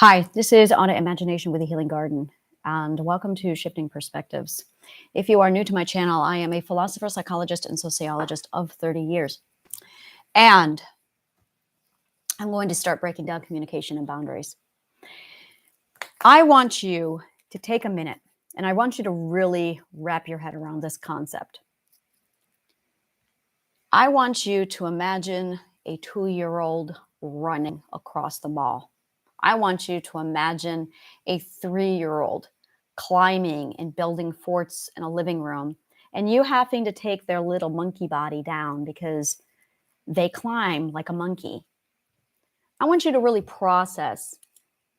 Hi, this is Anna Imagination with a Healing Garden, and welcome to Shifting Perspectives. If you are new to my channel, I am a philosopher, psychologist, and sociologist of 30 years. And I'm going to start breaking down communication and boundaries. I want you to take a minute, and I want you to really wrap your head around this concept. I want you to imagine a 2-year-old running across the mall. I want you to imagine a 3-year-old climbing and building forts in a living room, and you having to take their little monkey body down because they climb like a monkey. I want you to really process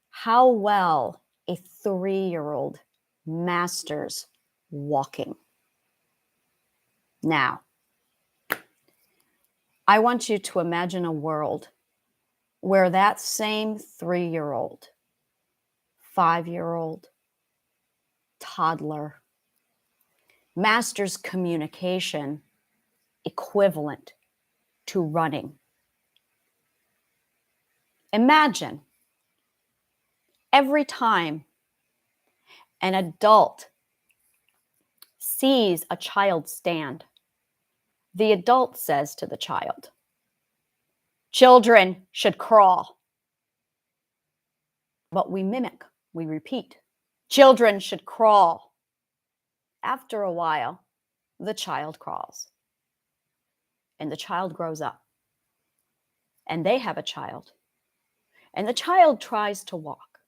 how well a 3-year-old masters walking. Now, I want you to imagine a world where that same 3-year-old, 5-year-old, toddler masters communication equivalent to running. Imagine every time an adult sees a child stand, the adult says to the child, "Children should crawl." But we mimic, we repeat, "Children should crawl." After a while, the child crawls. And the child grows up. And they have a child. And the child tries to walk.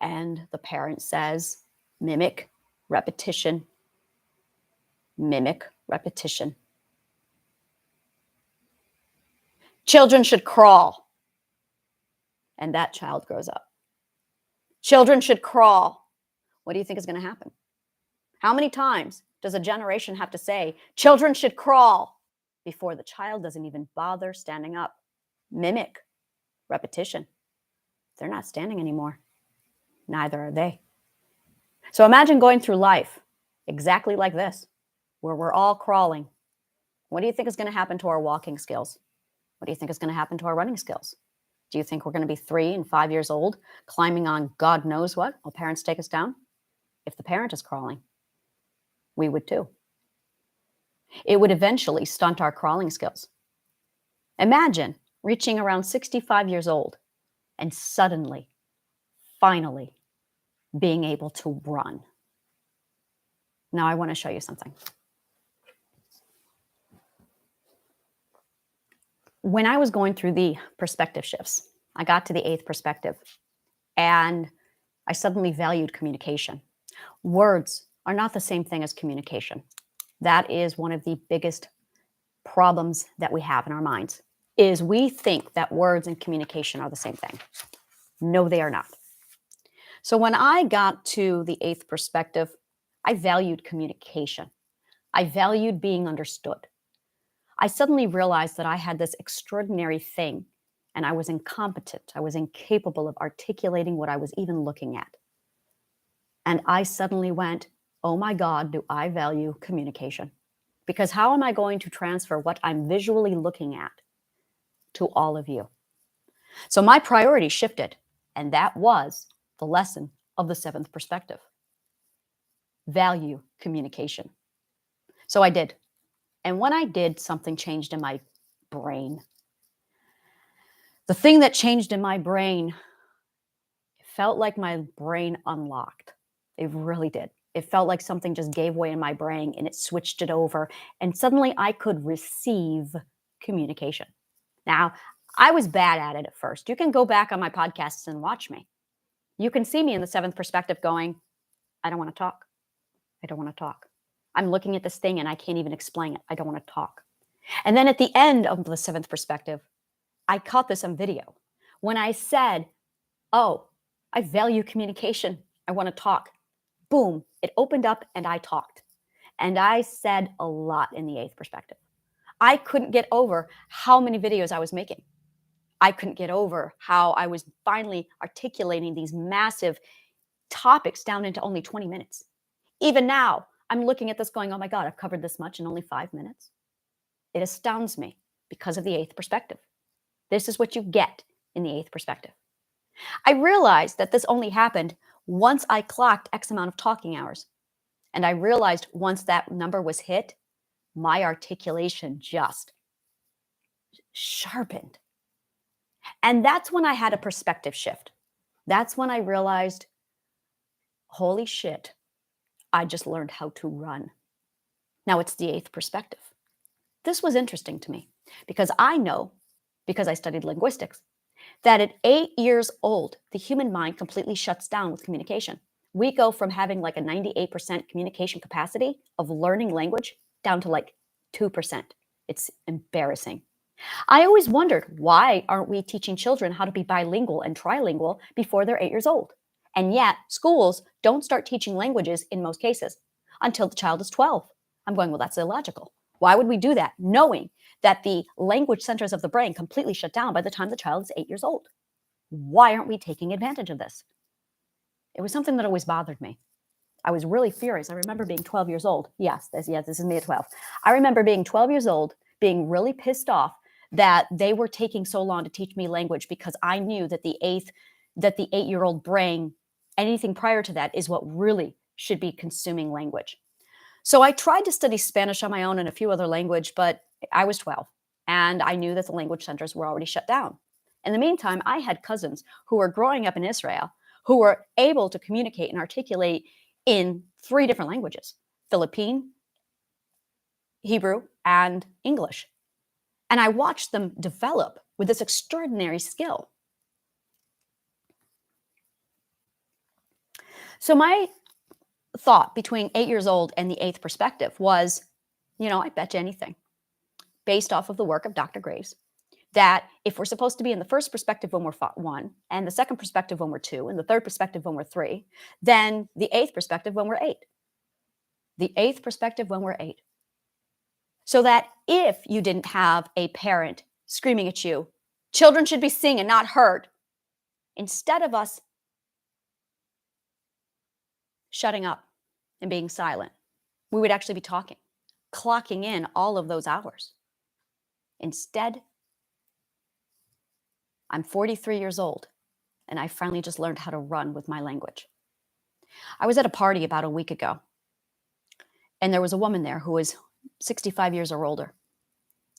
And the parent says, mimic, repetition, mimic, repetition. "Children should crawl." And that child grows up. "Children should crawl." What do you think is going to happen? How many times does a generation have to say, "Children should crawl," before the child doesn't even bother standing up? Mimic, repetition. They're not standing anymore. Neither are they. So imagine going through life exactly like this, where we're all crawling. What do you think is going to happen to our walking skills? What do you think is going to happen to our running skills? Do you think we're going to be 3 and 5 years old, climbing on God knows what? Will parents take us down? If the parent is crawling, we would too. It would eventually stunt our crawling skills. Imagine reaching around 65 years old and suddenly, finally, being able to run. Now I want to show you something. When I was going through the perspective shifts, I got to the 8th perspective and I suddenly valued communication. Words are not the same thing as communication. That is one of the biggest problems that we have in our minds, is we think that words and communication are the same thing. No, they are not. So when I got to the 8th perspective, I valued communication. I valued being understood. I suddenly realized that I had this extraordinary thing and I was incompetent. I was incapable of articulating what I was even looking at. And I suddenly went, oh my God, do I value communication? Because how am I going to transfer what I'm visually looking at to all of you? So my priority shifted, and that was the lesson of the 7th perspective. Value communication. So I did. And when I did, something changed in my brain. The thing that changed in my brain, it felt like my brain unlocked. It really did. It felt like something just gave way in my brain and it switched it over. And suddenly I could receive communication. Now, I was bad at it at first. You can go back on my podcasts and watch me. You can see me in the 7th perspective going, I don't want to talk. I don't want to talk. I'm looking at this thing and I can't even explain it. I don't want to talk. And then at the end of the 7th perspective, I caught this on video when I said, oh, I value communication. I want to talk. Boom, it opened up and I talked. And I said a lot in the 8th perspective. I couldn't get over how many videos I was making. I couldn't get over how I was finally articulating these massive topics down into only 20 minutes. Even now, I'm looking at this going, oh my God, I've covered this much in only 5 minutes. It astounds me because of the 8th perspective. This is what you get in the 8th perspective. I realized that this only happened once I clocked X amount of talking hours. And I realized once that number was hit, my articulation just sharpened. And that's when I had a perspective shift. That's when I realized, holy shit, I just learned how to run. Now it's the eighth perspective. This was interesting to me because I know, because I studied linguistics, that at 8 years old, the human mind completely shuts down with communication. We go from having like a 98% communication capacity of learning language down to like 2%. It's embarrassing. I always wondered, why aren't we teaching children how to be bilingual and trilingual before they're 8 years old? And yet, schools don't start teaching languages in most cases until the child is 12. I'm going, well, that's illogical. Why would we do that, knowing that the language centers of the brain completely shut down by the time the child is 8 years old? Why aren't we taking advantage of this? It was something that always bothered me. I was really furious. I remember being 12 years old. Yes, this is me at 12. I remember being 12 years old, being really pissed off that they were taking so long to teach me language, because I knew that the 8-year-old brain, anything prior to that, is what really should be consuming language. So I tried to study Spanish on my own and a few other language, but I was 12 and I knew that the language centers were already shut down. In the meantime, I had cousins who were growing up in Israel who were able to communicate and articulate in 3 different languages: Philippine, Hebrew, and English. And I watched them develop with this extraordinary skill. So my thought between 8 years old and the eighth perspective was, I bet you anything, based off of the work of Dr. Graves, that if we're supposed to be in the first perspective when we're 1, and the second perspective when we're 2, and the third perspective when we're 3, then the eighth perspective when we're 8. The eighth perspective when we're 8. So that if you didn't have a parent screaming at you, children should be seen and not heard, instead of us shutting up and being silent, we would actually be talking, clocking in all of those hours. Instead, I'm 43 years old, and I finally just learned how to run with my language. I was at a party about a week ago, and there was a woman there who was 65 years or older,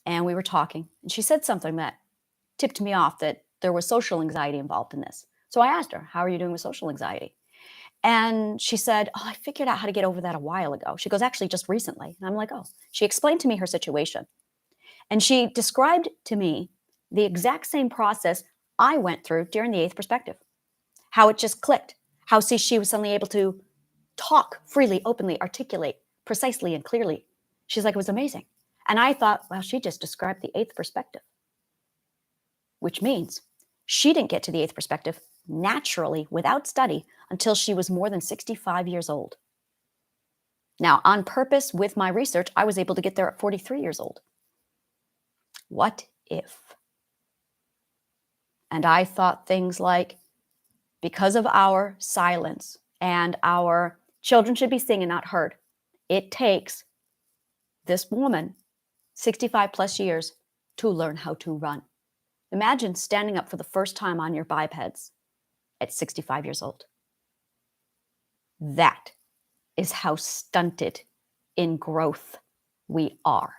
and we were talking, and she said something that tipped me off that there was social anxiety involved in this. So I asked her, how are you doing with social anxiety? And she said, oh, I figured out how to get over that a while ago. She goes, actually, just recently. And I'm like, oh. She explained to me her situation. And she described to me the exact same process I went through during the eighth perspective, how it just clicked, how she was suddenly able to talk freely, openly, articulate precisely and clearly. She's like, it was amazing. And I thought, well, she just described the eighth perspective, which means she didn't get to the eighth perspective naturally without study until she was more than 65 years old. Now, on purpose, with my research, I was able to get there at 43 years old. What if? And I thought things like, because of our silence and our children should be seen and not heard, it takes this woman 65 plus years to learn how to run. Imagine standing up for the first time on your bipeds at 65 years old. That is how stunted in growth we are.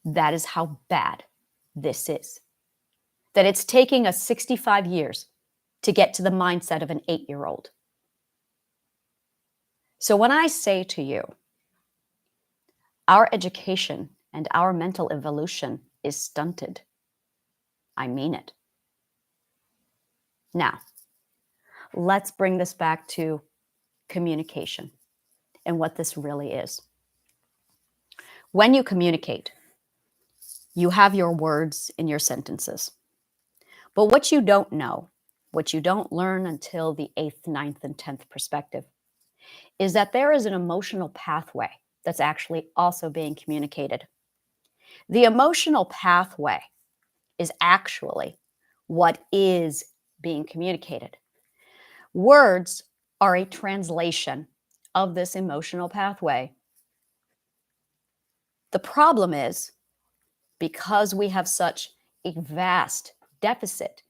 That is how bad this is. That it's taking us 65 years to get to the mindset of an 8-year-old. So when I say to you, our education and our mental evolution is stunted, I mean it. Now, let's bring this back to communication and what this really is. When you communicate, you have your words in your sentences. But what you don't know, what you don't learn until the 8th, 9th, and 10th perspective, is that there is an emotional pathway that's actually also being communicated. The emotional pathway is actually what is being communicated. Words are a translation of this emotional pathway. The problem is, because we have such a vast deficit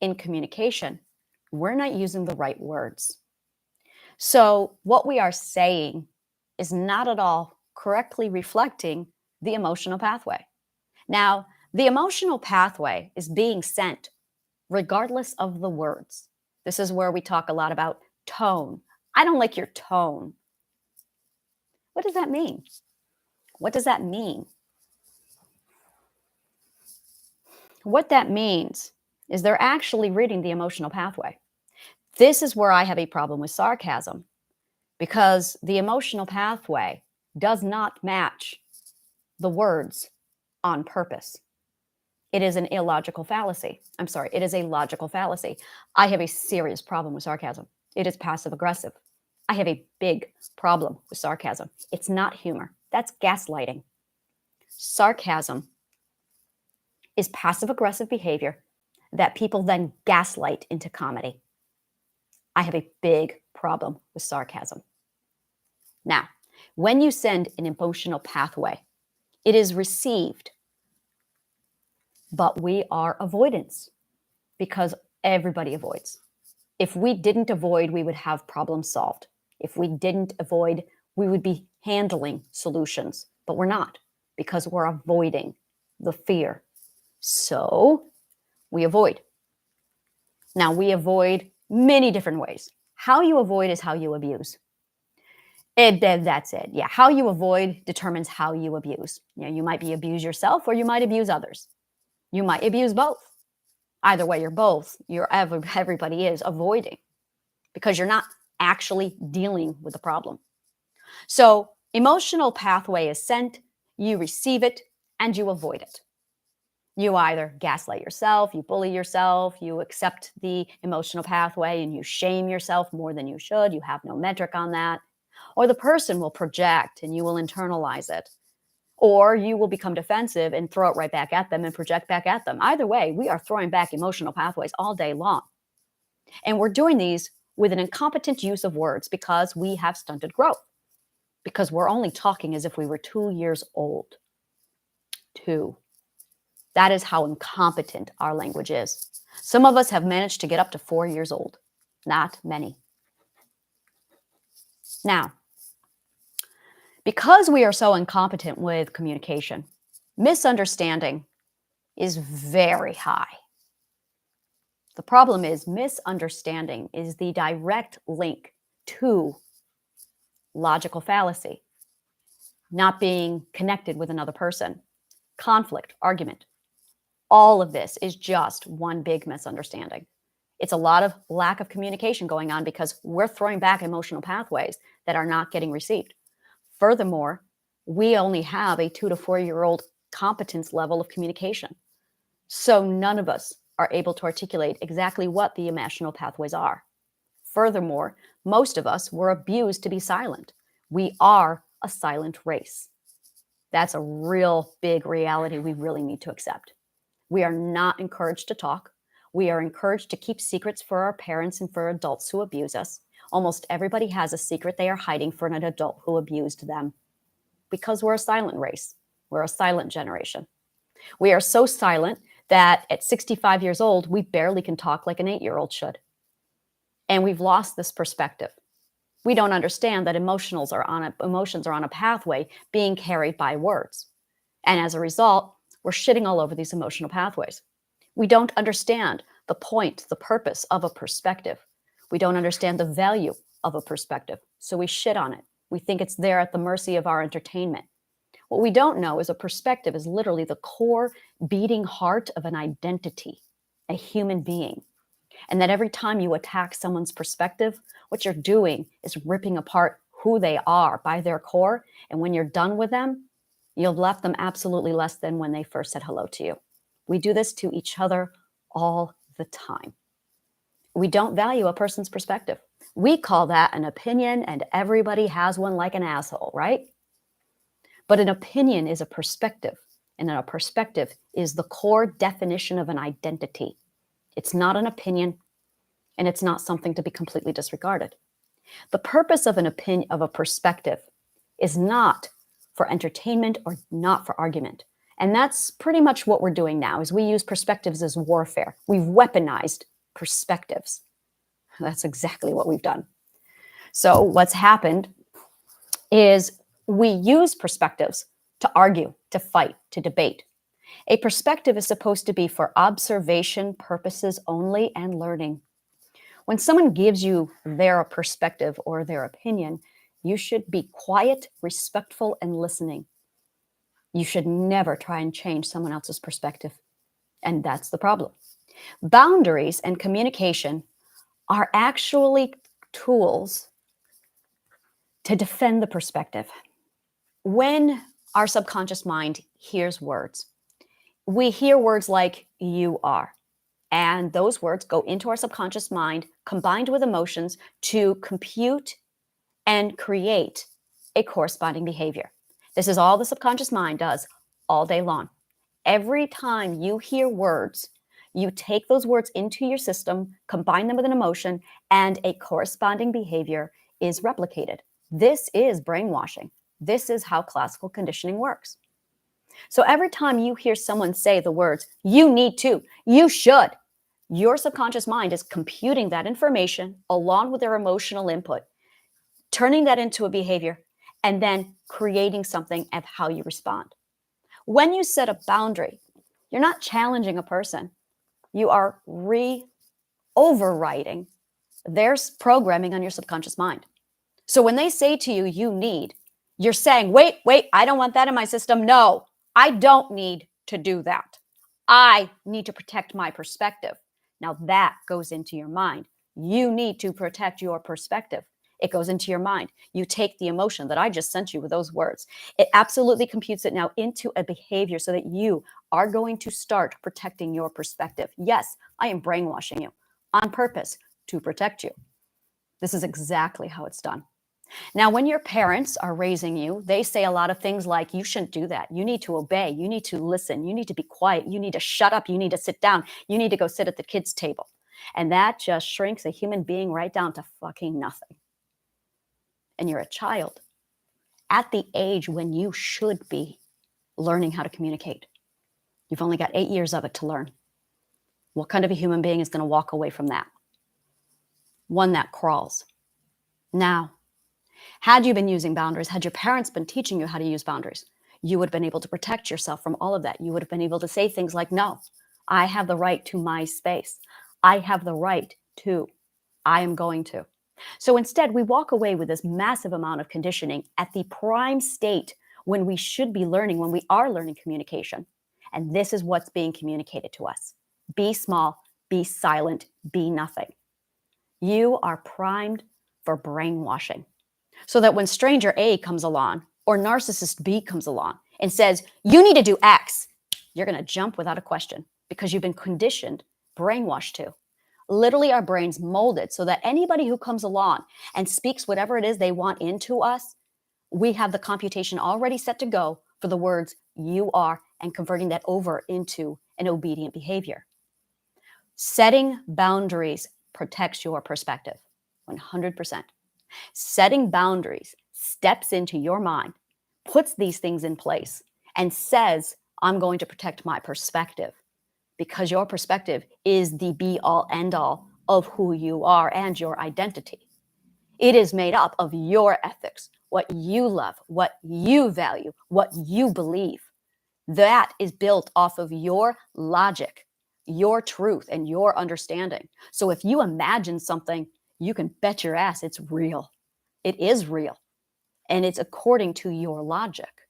in communication, we're not using the right words. So, what we are saying is not at all correctly reflecting the emotional pathway. Now, the emotional pathway is being sent regardless of the words. This is where we talk a lot about tone. I don't like your tone. What does that mean? What does that mean? What that means is they're actually reading the emotional pathway. This is where I have a problem with sarcasm because the emotional pathway does not match the words on purpose. It is an illogical fallacy. I'm sorry, it is a logical fallacy. I have a serious problem with sarcasm. It is passive aggressive. I have a big problem with sarcasm. It's not humor. That's gaslighting. Sarcasm is passive aggressive behavior that people then gaslight into comedy. I have a big problem with sarcasm. Now, when you send an emotional pathway, it is received, but we are avoidance because everybody avoids. If we didn't avoid, we would have problems solved. If we didn't avoid, we would be handling solutions, but we're not because we're avoiding the fear. So we avoid. Now, we avoid many different ways. How you avoid is how you abuse. That's it. Yeah, how you avoid determines how you abuse. You might be abuse yourself or you might abuse others. You might abuse both. Either way, everybody is avoiding because you're not actually dealing with the problem. So emotional pathway is sent, you receive it, and you avoid it. You either gaslight yourself, you bully yourself, you accept the emotional pathway and you shame yourself more than you should. You have no metric on that. Or the person will project and you will internalize it. Or you will become defensive and throw it right back at them and project back at them. Either way, we are throwing back emotional pathways all day long. And we're doing these with an incompetent use of words because we have stunted growth. Because we're only talking as if we were 2 years old. 2. That is how incompetent our language is. Some of us have managed to get up to 4 years old. Not many. Now, because we are so incompetent with communication, misunderstanding is very high. The problem is misunderstanding is the direct link to logical fallacy, not being connected with another person, conflict, argument. All of this is just one big misunderstanding. It's a lot of lack of communication going on because we're throwing back emotional pathways that are not getting received. Furthermore, we only have a 2 to 4 year old competence level of communication. So none of us are able to articulate exactly what the emotional pathways are. Furthermore, most of us were abused to be silent. We are a silent race. That's a real big reality we really need to accept. We are not encouraged to talk. We are encouraged to keep secrets for our parents and for adults who abuse us. Almost everybody has a secret they are hiding from an adult who abused them because we're a silent race. We're a silent generation. We are so silent that at 65 years old, we barely can talk like an 8-year-old should. And we've lost this perspective. We don't understand that emotions are on a pathway being carried by words. And as a result, we're shitting all over these emotional pathways. We don't understand the point, the purpose of a perspective. We don't understand the value of a perspective. So we shit on it. We think it's there at the mercy of our entertainment. What we don't know is a perspective is literally the core beating heart of an identity, a human being. And that every time you attack someone's perspective, what you're doing is ripping apart who they are by their core. And when you're done with them, you've left them absolutely less than when they first said hello to you. We do this to each other all the time. We don't value a person's perspective. We call that an opinion, and everybody has one like an asshole, right? But an opinion is a perspective, and a perspective is the core definition of an identity. It's not an opinion, and it's not something to be completely disregarded. The purpose of an opinion, of a perspective, is not for entertainment or not for argument. And that's pretty much what we're doing now, is we use perspectives as warfare. We've weaponized perspectives. That's exactly what we've done. So what's happened is we use perspectives to argue, to fight, to debate. A perspective is supposed to be for observation purposes only and learning. When someone gives you their perspective or their opinion, you should be quiet, respectful, and listening. You should never try and change someone else's perspective. And that's the problem. Boundaries and communication are actually tools to defend the perspective. When our subconscious mind hears words, we hear words like "you are." And those words go into our subconscious mind, combined with emotions, to compute and create a corresponding behavior. This is all the subconscious mind does all day long. Every time you hear words, you take those words into your system, combine them with an emotion, and a corresponding behavior is replicated. This is brainwashing. This is how classical conditioning works. So every time you hear someone say the words, "you need to," "you should," your subconscious mind is computing that information along with their emotional input, turning that into a behavior, and then creating something of how you respond. When you set a boundary, you're not challenging a person. You are overriding their programming on your subconscious mind. So when they say to you, "you need," you're saying, wait, I don't want that in my system. No, I don't need to do that. I need to protect my perspective. Now that goes into your mind. You need to protect your perspective. It goes into your mind. You take the emotion that I just sent you with those words. It absolutely computes it now into a behavior so that you are going to start protecting your perspective. Yes, I am brainwashing you on purpose to protect you. This is exactly how it's done. Now, when your parents are raising you, they say a lot of things like, "you shouldn't do that. You need to obey. You need to listen. You need to be quiet. You need to shut up. You need to sit down. You need to go sit at the kids' table." And that just shrinks a human being right down to fucking nothing. And you're a child at the age when you should be learning how to communicate. You've only got 8 years of it to learn. What kind of a human being is going to walk away from that? One that crawls. Now, had you been using boundaries, had your parents been teaching you how to use boundaries, you would have been able to protect yourself from all of that. You would have been able to say things like, "No, I have the right to my space. I have the right to, I am going to." So instead, we walk away with this massive amount of conditioning at the prime state when we should be learning, when we are learning communication. And this is what's being communicated to us. Be small, be silent, be nothing. You are primed for brainwashing. So that when stranger A comes along or narcissist B comes along and says, "you need to do X," you're going to jump without a question because you've been conditioned, brainwashed to. Literally, our brains molded so that anybody who comes along and speaks whatever it is they want into us, we have the computation already set to go for the words "you are" and converting that over into an obedient behavior. Setting boundaries protects your perspective 100%. Setting boundaries steps into your mind, puts these things in place, and says, "I'm going to protect my perspective," because your perspective is the be-all, end-all of who you are and your identity. It is made up of your ethics, what you love, what you value, what you believe. That is built off of your logic, your truth, and your understanding. So if you imagine something, you can bet your ass it's real. It is real. And it's according to your logic.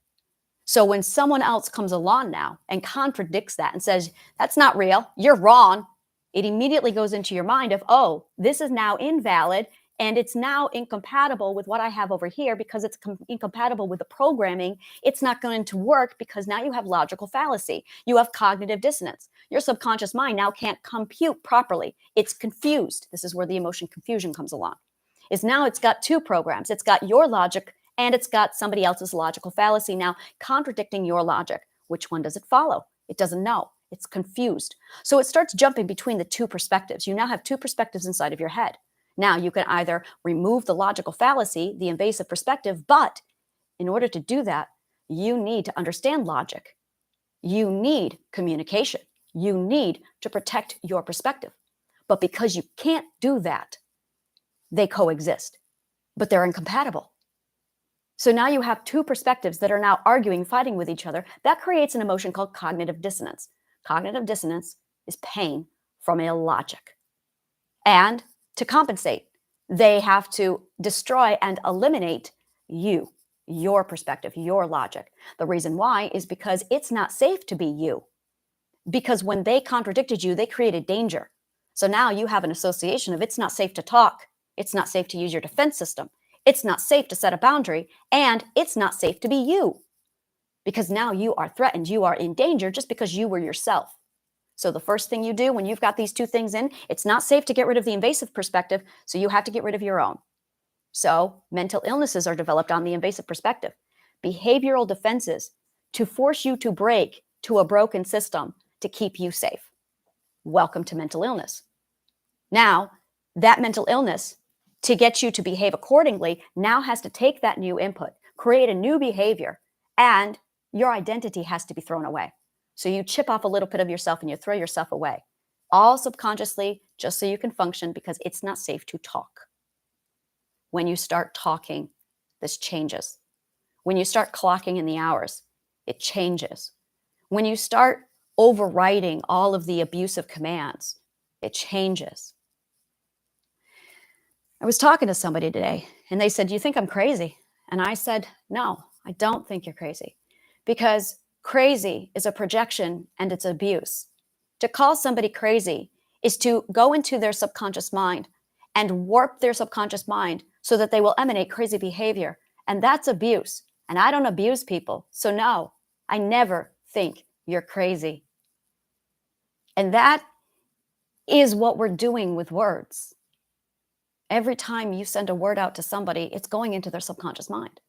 So when someone else comes along now and contradicts that and says, "that's not real, you're wrong," it immediately goes into your mind of, "oh, this is now invalid and it's now incompatible with what I have over here because it's incompatible with the programming. It's not going to work because now you have logical fallacy. You have cognitive dissonance. Your subconscious mind now can't compute properly. It's confused." This is where the emotion confusion comes along. Is now it's got two programs. It's got your logic and it's got somebody else's logical fallacy now contradicting your logic. Which one does it follow? It doesn't know. It's confused. So it starts jumping between the two perspectives. You now have two perspectives inside of your head. Now you can either remove the logical fallacy, the invasive perspective, but in order to do that, you need to understand logic. You need communication. You need to protect your perspective. But because you can't do that, they coexist, but they're incompatible. So now you have two perspectives that are now arguing, fighting with each other. That creates an emotion called cognitive dissonance. Cognitive dissonance is pain from illogic. And to compensate, they have to destroy and eliminate you, your perspective, your logic. The reason why is because it's not safe to be you. Because when they contradicted you, they created danger. So now you have an association of it's not safe to talk, it's not safe to use your defense system, it's not safe to set a boundary, and it's not safe to be you. Because now you are threatened, you are in danger just because you were yourself. So the first thing you do when you've got these two things in, it's not safe to get rid of the invasive perspective, so you have to get rid of your own. So mental illnesses are developed on the invasive perspective. Behavioral defenses to force you to break to a broken system to keep you safe. Welcome to mental illness. Now, that mental illness, to get you to behave accordingly, now has to take that new input, create a new behavior, and your identity has to be thrown away. So you chip off a little bit of yourself and you throw yourself away, all subconsciously, just so you can function, because it's not safe to talk. When you start talking, this changes. When you start clocking in the hours, it changes. When you start overriding all of the abusive commands, it changes. I was talking to somebody today and they said, "Do you think I'm crazy?" And I said, "No, I don't think you're crazy, because crazy is a projection and it's abuse. To call somebody crazy is to go into their subconscious mind and warp their subconscious mind so that they will emanate crazy behavior. And that's abuse. And I don't abuse people. So no, I never think you're crazy." And that is what we're doing with words. Every time you send a word out to somebody, it's going into their subconscious mind.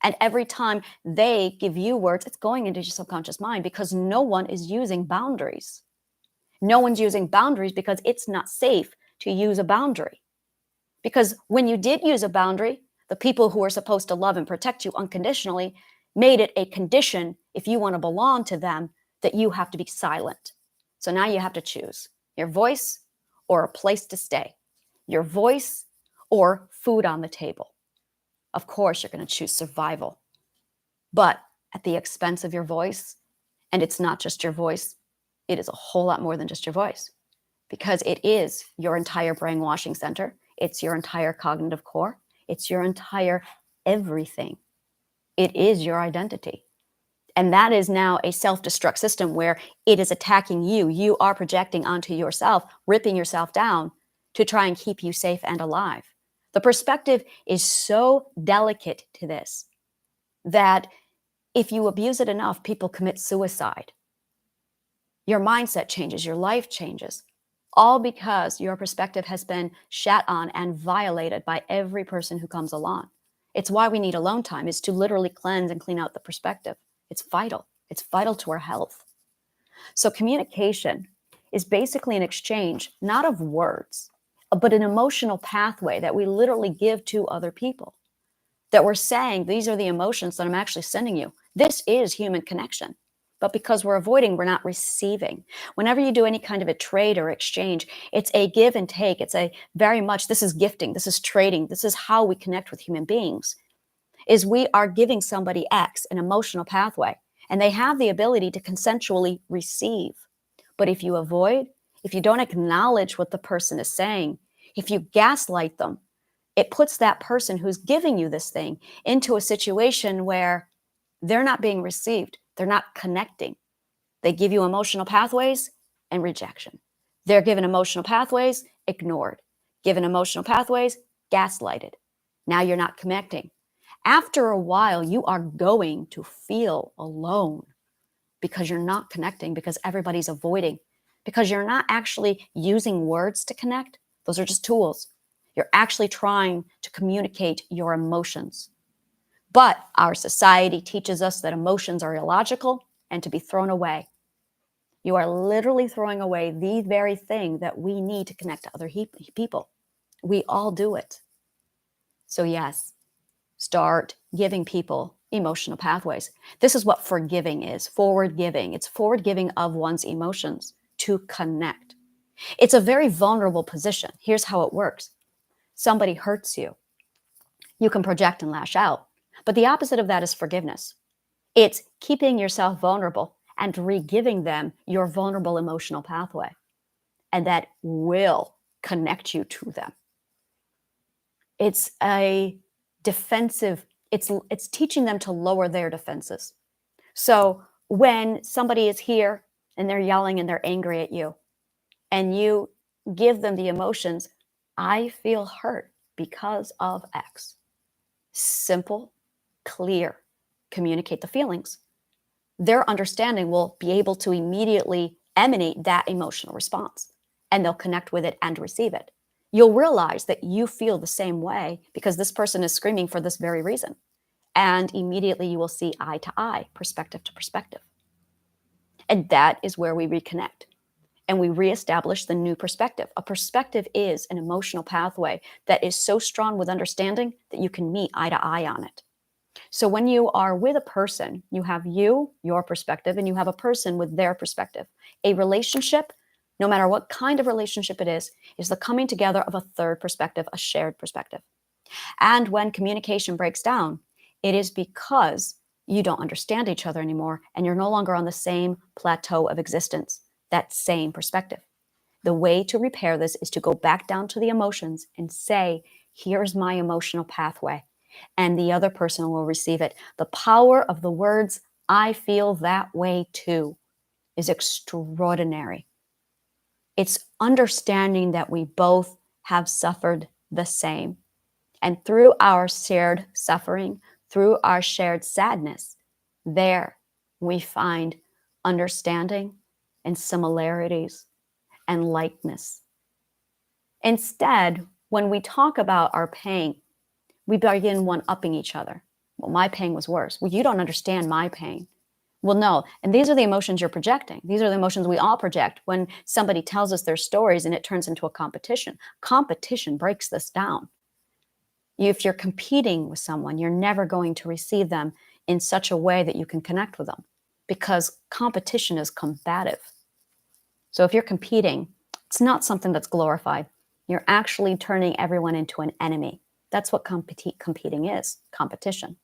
And every time they give you words, it's going into your subconscious mind, because no one is using boundaries. No one's using boundaries because it's not safe to use a boundary. Because when you did use a boundary, the people who are supposed to love and protect you unconditionally made it a condition, if you want to belong to them, that you have to be silent. So now you have to choose your voice or a place to stay, your voice or food on the table. Of course, you're going to choose survival, but at the expense of your voice. And it's not just your voice. It is a whole lot more than just your voice, because it is your entire brainwashing center. It's your entire cognitive core. It's your entire everything. It is your identity. And that is now a self-destruct system where it is attacking you. You are projecting onto yourself, ripping yourself down to try and keep you safe and alive. The perspective is so delicate to this that if you abuse it enough, people commit suicide. Your mindset changes, your life changes, all because your perspective has been shat on and violated by every person who comes along. It's why we need alone time, is to literally cleanse and clean out the perspective. It's vital. It's vital to our health. So communication is basically an exchange, not of words, but an emotional pathway that we literally give to other people. That we're saying, these are the emotions that I'm actually sending you. This is human connection. But because we're avoiding, we're not receiving. Whenever you do any kind of a trade or exchange, it's a give and take. It's a very much, this is gifting, this is trading, this is how we connect with human beings, is we are giving somebody X, an emotional pathway, and they have the ability to consensually receive. But if you avoid, if you don't acknowledge what the person is saying, if you gaslight them, it puts that person who's giving you this thing into a situation where they're not being received. They're not connecting. They give you emotional pathways and rejection. They're given emotional pathways, ignored. Given emotional pathways, gaslighted. Now you're not connecting. After a while, you are going to feel alone because you're not connecting, because everybody's avoiding, because you're not actually using words to connect. Those are just tools. You're actually trying to communicate your emotions. But our society teaches us that emotions are illogical and to be thrown away. You are literally throwing away the very thing that we need to connect to other people. We all do it. So yes, start giving people emotional pathways. This is what forgiving is, forward giving. It's forward giving of one's emotions to connect. It's a very vulnerable position. Here's how it works. Somebody hurts you. You can project and lash out. But the opposite of that is forgiveness. It's keeping yourself vulnerable and re-giving them your vulnerable emotional pathway. And that will connect you to them. It's a defensive, it's teaching them to lower their defenses. So when somebody is here and they're yelling and they're angry at you, and you give them the emotions, I feel hurt because of X. Simple, clear, communicate the feelings. Their understanding will be able to immediately emanate that emotional response, and they'll connect with it and receive it. You'll realize that you feel the same way because this person is screaming for this very reason. And immediately you will see eye to eye, perspective to perspective. And that is where we reconnect and we reestablish the new perspective. A perspective is an emotional pathway that is so strong with understanding that you can meet eye to eye on it. So when you are with a person, you have your perspective, and you have a person with their perspective. A relationship, no matter what kind of relationship it is the coming together of a third perspective, a shared perspective. And when communication breaks down, it is because you don't understand each other anymore and you're no longer on the same plateau of existence, that same perspective. The way to repair this is to go back down to the emotions and say, here's my emotional pathway. And the other person will receive it. The power of the words, I feel that way too, is extraordinary. It's understanding that we both have suffered the same. And through our shared suffering, through our shared sadness, there we find understanding and similarities and likeness. Instead, when we talk about our pain, we begin one-upping each other. Well, my pain was worse. Well, you don't understand my pain. Well, no. And these are the emotions you're projecting. These are the emotions we all project when somebody tells us their stories and it turns into a competition. Competition breaks this down. If you're competing with someone, you're never going to receive them in such a way that you can connect with them because competition is combative. So if you're competing, it's not something that's glorified. You're actually turning everyone into an enemy. That's what competing is, competition.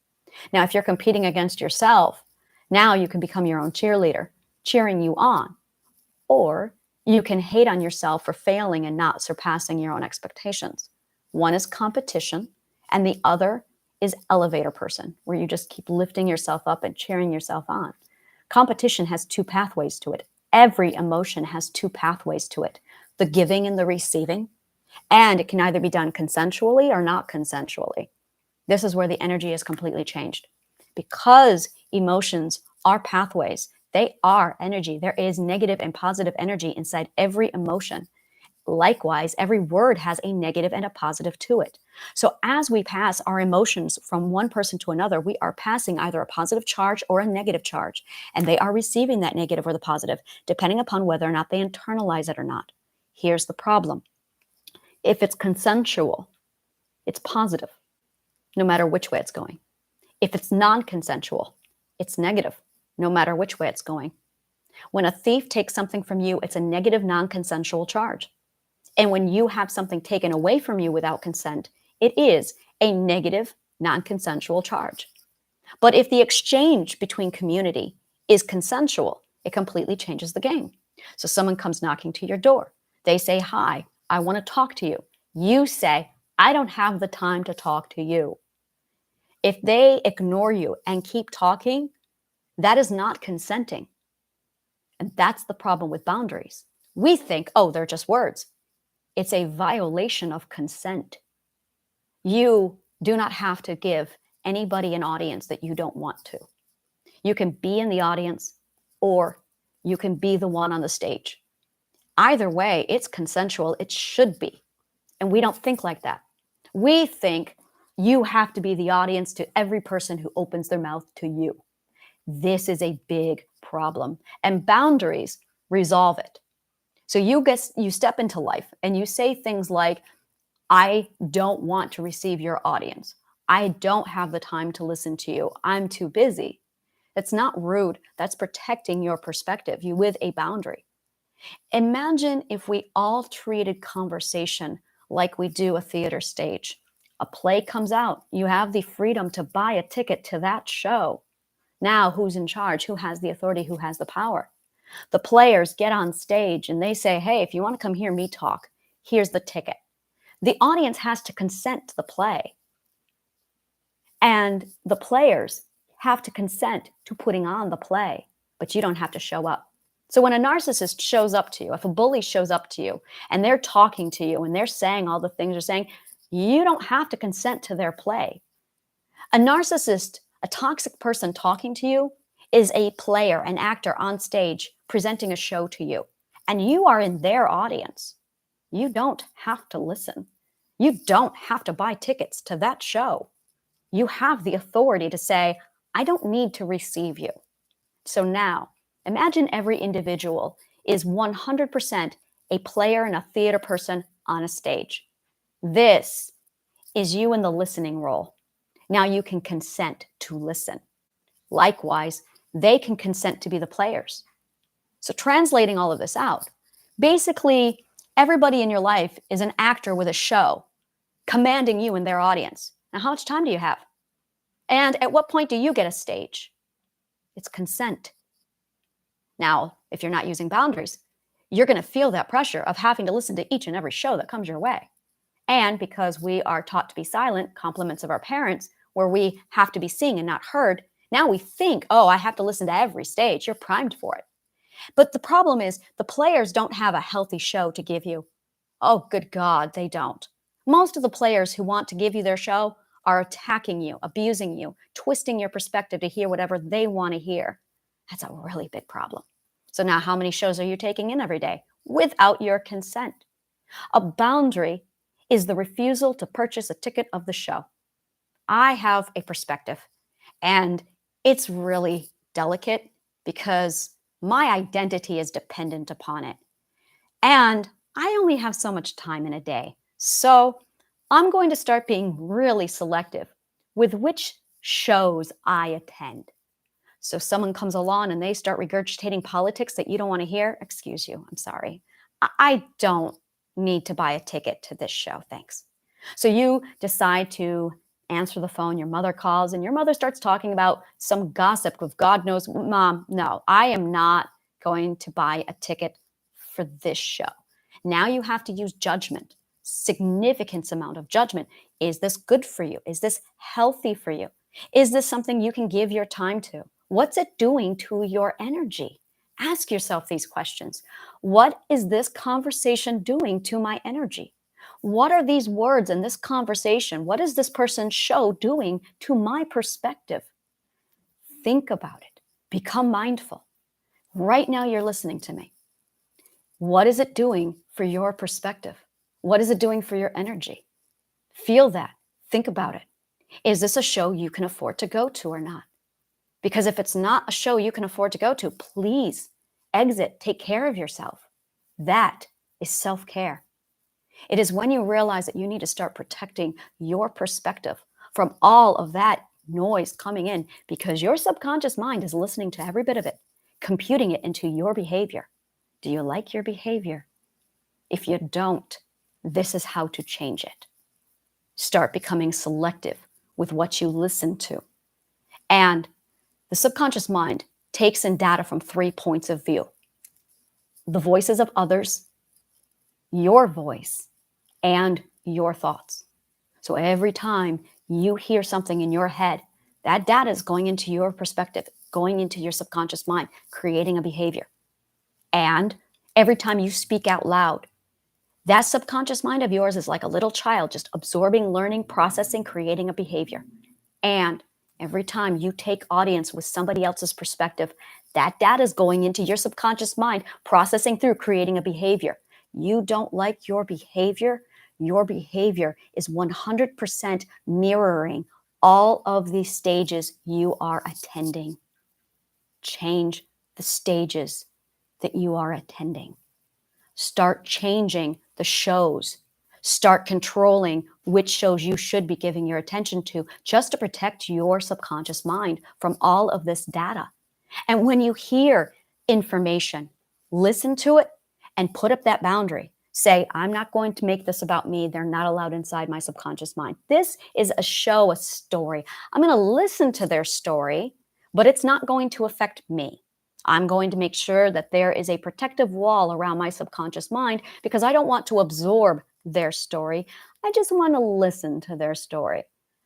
Now, if you're competing against yourself, now you can become your own cheerleader, cheering you on. Or you can hate on yourself for failing and not surpassing your own expectations. One is competition, and the other is elevator person, where you just keep lifting yourself up and cheering yourself on. Competition has two pathways to it. Every emotion has two pathways to it, the giving and the receiving. And it can either be done consensually or not consensually. This is where the energy is completely changed. Because emotions are pathways, they are energy. There is negative and positive energy inside every emotion. Likewise, every word has a negative and a positive to it. So as we pass our emotions from one person to another, we are passing either a positive charge or a negative charge. And they are receiving that negative or the positive, depending upon whether or not they internalize it or not. Here's the problem. If it's consensual, it's positive, no matter which way it's going. If it's non-consensual, it's negative, no matter which way it's going. When a thief takes something from you, it's a negative non-consensual charge. And when you have something taken away from you without consent, it is a negative non-consensual charge. But if the exchange between community is consensual, it completely changes the game. So someone comes knocking to your door. They say, hi, I want to talk to you. You say, I don't have the time to talk to you. If they ignore you and keep talking, that is not consenting. And that's the problem with boundaries. We think, oh, they're just words. It's a violation of consent. You do not have to give anybody an audience that you don't want to. You can be in the audience or you can be the one on the stage. Either way, it's consensual. It should be. And we don't think like that. We think you have to be the audience to every person who opens their mouth to you. This is a big problem. And boundaries resolve it. So you step into life and you say things like, I don't want to receive your audience. I don't have the time to listen to you. I'm too busy. It's not rude. That's protecting your perspective. You with a boundary. Imagine if we all treated conversation like we do a theater stage. A play comes out, you have the freedom to buy a ticket to that show. Now, who's in charge? Who has the authority? Who has the power? The players get on stage and they say, hey, if you want to come hear me talk, here's the ticket. The audience has to consent to the play. And the players have to consent to putting on the play, but you don't have to show up. So when a narcissist shows up to you, if a bully shows up to you and they're talking to you and they're saying all the things they're saying, you don't have to consent to their play. A narcissist, a toxic person talking to you is a player, an actor on stage presenting a show to you, and you are in their audience. You don't have to listen. You don't have to buy tickets to that show. You have the authority to say, I don't need to receive you. So now, imagine every individual is 100% a player and a theater person on a stage. This is you in the listening role. Now you can consent to listen. Likewise, they can consent to be the players. So translating all of this out, basically everybody in your life is an actor with a show, commanding you and their audience. Now, how much time do you have? And at what point do you get a stage? It's consent. Now, if you're not using boundaries, you're going to feel that pressure of having to listen to each and every show that comes your way. And because we are taught to be silent, compliments of our parents, where we have to be seen and not heard, now we think, oh, I have to listen to every stage. You're primed for it. But the problem is the players don't have a healthy show to give you. Oh, good God, they don't. Most of the players who want to give you their show are attacking you, abusing you, twisting your perspective to hear whatever they want to hear. That's a really big problem. So now how many shows are you taking in every day without your consent? A boundary is the refusal to purchase a ticket of the show. I have a perspective, and it's really delicate because my identity is dependent upon it. And I only have so much time in a day. So I'm going to start being really selective with which shows I attend. So someone comes along and they start regurgitating politics that you don't want to hear. Excuse you, I'm sorry. I don't need to buy a ticket to this show, thanks. So you decide to answer the phone, your mother calls, and your mother starts talking about some gossip with God knows, Mom, no, I am not going to buy a ticket for this show. Now you have to use judgment, significant amount of judgment. Is this good for you? Is this healthy for you? Is this something you can give your time to? What's it doing to your energy? Ask yourself these questions. What is this conversation doing to my energy? What are these words in this conversation? What is this person's show doing to my perspective? Think about it. Become mindful. Right now, you're listening to me. What is it doing for your perspective? What is it doing for your energy? Feel that. Think about it. Is this a show you can afford to go to or not? Because if it's not a show you can afford to go to, please exit, take care of yourself. That is self-care. It is when you realize that you need to start protecting your perspective from all of that noise coming in, because your subconscious mind is listening to every bit of it, computing it into your behavior. Do you like your behavior? If you don't, this is how to change it. Start becoming selective with what you listen to. And the subconscious mind takes in data from 3 points of view: the voices of others, your voice, and your thoughts. So every time you hear something in your head, that data is going into your perspective, going into your subconscious mind, creating a behavior. And every time you speak out loud, that subconscious mind of yours is like a little child, just absorbing, learning, processing, creating a behavior. And every time you take audience with somebody else's perspective, that data is going into your subconscious mind, processing through, creating a behavior. You don't like your behavior is 100% mirroring all of the stages you are attending. Change the stages that you are attending. Start changing the shows. Start controlling which shows you should be giving your attention to, just to protect your subconscious mind from all of this data. And when you hear information, listen to it and put up that boundary. Say, I'm not going to make this about me. They're not allowed inside my subconscious mind. This is a show, a story. I'm going to listen to their story, but it's not going to affect me. I'm going to make sure that there is a protective wall around my subconscious mind because I don't want to absorb their story. I just want to listen to their story.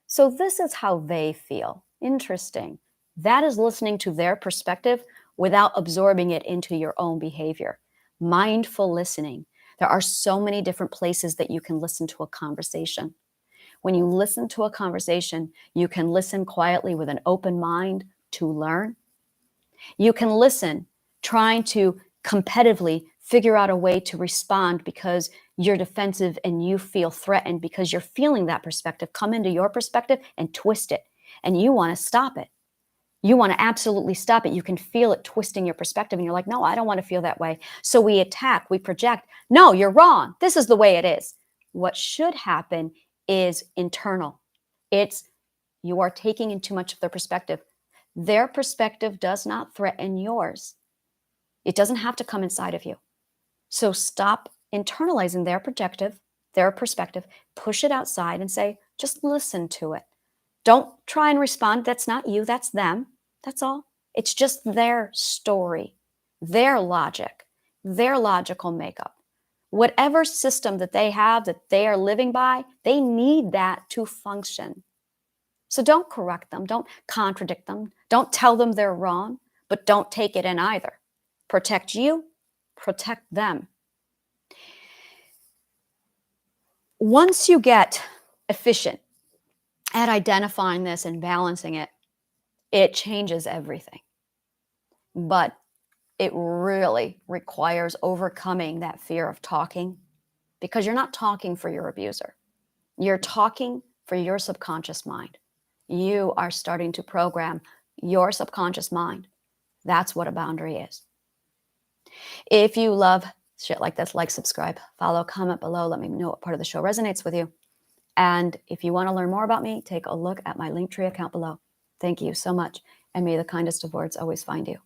So this is how they feel. Interesting. That is listening to their perspective without absorbing it into your own behavior. Mindful listening. There are so many different places that you can listen to a conversation. When you listen to a conversation, you can listen quietly with an open mind to learn. You can listen trying to competitively figure out a way to respond because you're defensive and you feel threatened because you're feeling that perspective come into your perspective and twist it. And you want to stop it. You want to absolutely stop it. You can feel it twisting your perspective and you're like, no, I don't want to feel that way. So we attack, we project. No, you're wrong. This is the way it is. What should happen is internal. It's you are taking in too much of their perspective. Their perspective does not threaten yours. It doesn't have to come inside of you. So stop internalizing their perspective, push it outside and say, just listen to it. Don't try and respond. That's not you, that's them. That's all. It's just their story, their logic, their logical makeup. Whatever system that they have that they are living by, they need that to function. So don't correct them. Don't contradict them. Don't tell them they're wrong, but don't take it in either. Protect you, protect them. Once you get efficient at identifying this and balancing it, it changes everything. But it really requires overcoming that fear of talking because you're not talking for your abuser. You're talking for your subconscious mind. You are starting to program your subconscious mind. That's what a boundary is. If you love shit like this, like, subscribe, follow, comment below. Let me know what part of the show resonates with you. And if you want to learn more about me, take a look at my Linktree account below. Thank you so much. And may the kindest of words always find you.